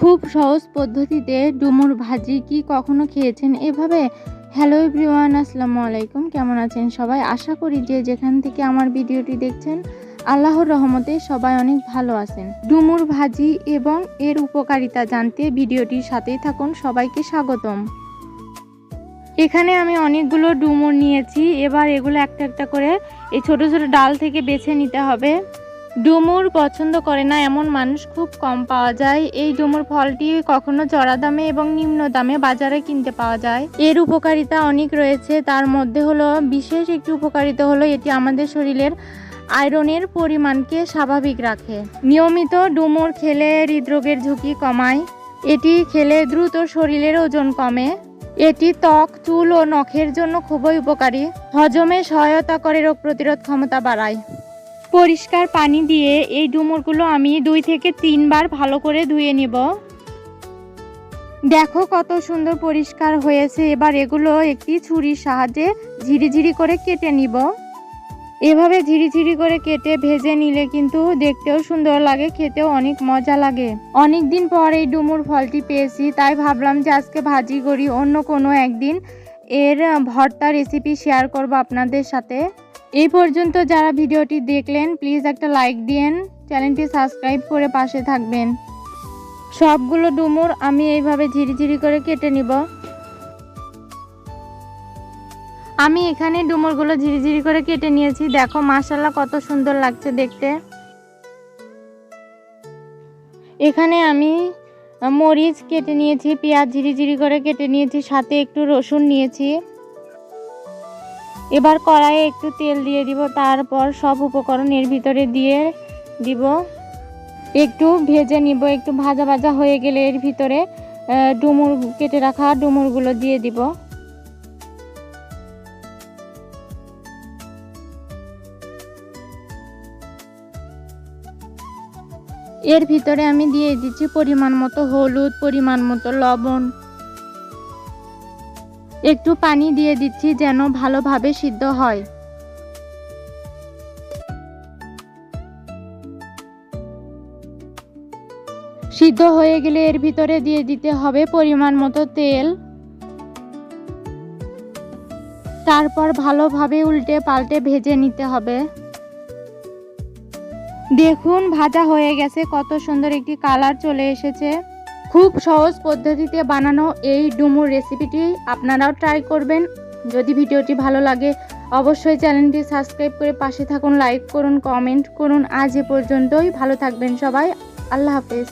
খুব সহজ পদ্ধতিতে ডুমুর ভাজি কি কখনো খেয়েছেন এভাবে? হ্যালো এভরিওয়ান, আসসালামু আলাইকুম। কেমন আছেন সবাই? আশা করি যে যেখান থেকে আমার ভিডিওটি দেখছেন আল্লাহর রহমতে সবাই অনেক ভালো আছেন। ডুমুর ভাজি এবং এর উপকারিতা জানতে ভিডিওটির সাথেই থাকুন। সবাইকে স্বাগতম। এখানে আমি অনেকগুলো ডুমুর নিয়েছি। এবার এগুলো একটা একটা করে এই ছোট ছোট ডাল থেকে বেছে নিতে হবে। ডুমুর পছন্দ করে না এমন মানুষ খুব কম পাওয়া যায়। এই ডুমুর ফলটি কখনো চড়া দামে এবং নিম্ন দামে বাজারে কিনতে পাওয়া যায়। এর উপকারিতা অনেক রয়েছে, তার মধ্যে হলো বিশেষ একটি উপকারিতা হলো এটি আমাদের শরীরের আয়রনের পরিমাণকে স্বাভাবিক রাখে। নিয়মিত ডুমুর খেলে হৃদরোগের ঝুঁকি কমায়। এটি খেলে দ্রুত শরীরের ওজন কমে। এটি ত্বক, চুল ও নখের জন্য খুবই উপকারী। হজমে সহায়তা করে, রোগ প্রতিরোধ ক্ষমতা বাড়ায়। পরিষ্কার পানি দিয়ে এই ডুমুরগুলো আমি 2 থেকে 3 বার ভালো করে ধুয়ে নিব। দেখো কত সুন্দর পরিষ্কার হয়েছে। এবার এগুলো একটি ছুরির সাহায্যে ঝিরিঝিরি করে কেটে নিব। এভাবে ঝিরিঝিরি করে কেটে ভেজে নিলে কিন্তু দেখতেও সুন্দর লাগে, খেতেও অনেক মজা লাগে। অনেক দিন পর এই ডুমুর ফলটি পেয়েছি, তাই ভাবলাম যে আজকে ভাজি করি। অন্য কোনো একদিন এর ভর্তা রেসিপি শেয়ার করব আপনাদের সাথে। এই পর্যন্ত যারা ভিডিওটি দেখলেন প্লিজ একটা লাইক দিন, চ্যানেলটি সাবস্ক্রাইব করে পাশে থাকবেন। সবগুলো ডুমুর আমি এইভাবে ঝিরিঝিরি করে কেটে নিব। আমি এখানে ডুমুরগুলো ঝিরিঝিরি করে কেটে নিয়েছি। দেখো মাশাআল্লাহ কত সুন্দর লাগছে দেখতে। এখানে আমি মরিচ কেটে নিয়েছি, পেঁয়াজ ঝিরিঝিরি করে কেটে নিয়েছি, সাথে একটু রসুন নিয়েছি। এবার কড়াইয়ে একটু তেল দিয়ে দিব, তারপর সব উপকরণ এর ভিতরে দিয়ে দিব। একটু ভেজে নিব। একটু ভাজা ভাজা হয়ে গেলে এর ভিতরে ডুমুর কেটে রাখা ডুমুরগুলো দিয়ে দিব। এর ভিতরে আমি দিয়ে দিচ্ছি পরিমাণ মতো হলুদ, পরিমাণ মতো লবণ, একটু পানি দিয়ে দিচ্ছি যেন ভালোভাবে সিদ্ধ হয়। সিদ্ধ হয়ে গেলে এর ভিতরে দিয়ে দিতে হবে পরিমাণ মতো তেল। তারপর ভালোভাবে উল্টে পাল্টে ভেজে নিতে হবে। দেখুন ভাজা হয়ে গেছে, কত সুন্দর একটি কালার চলে এসেছে। খুব সহজ পদ্ধতিতে বানানো এই ডুমুর রেসিপিটি আপনারাও ট্রাই করবেন। যদি ভিডিওটি ভালো লাগে অবশ্যই চ্যানেলটি সাবস্ক্রাইব করে পাশে থাকুন, লাইক করুন, কমেন্ট করুন। আজ এ পর্যন্তই। ভালো থাকবেন সবাই। আল্লাহ হাফেজ।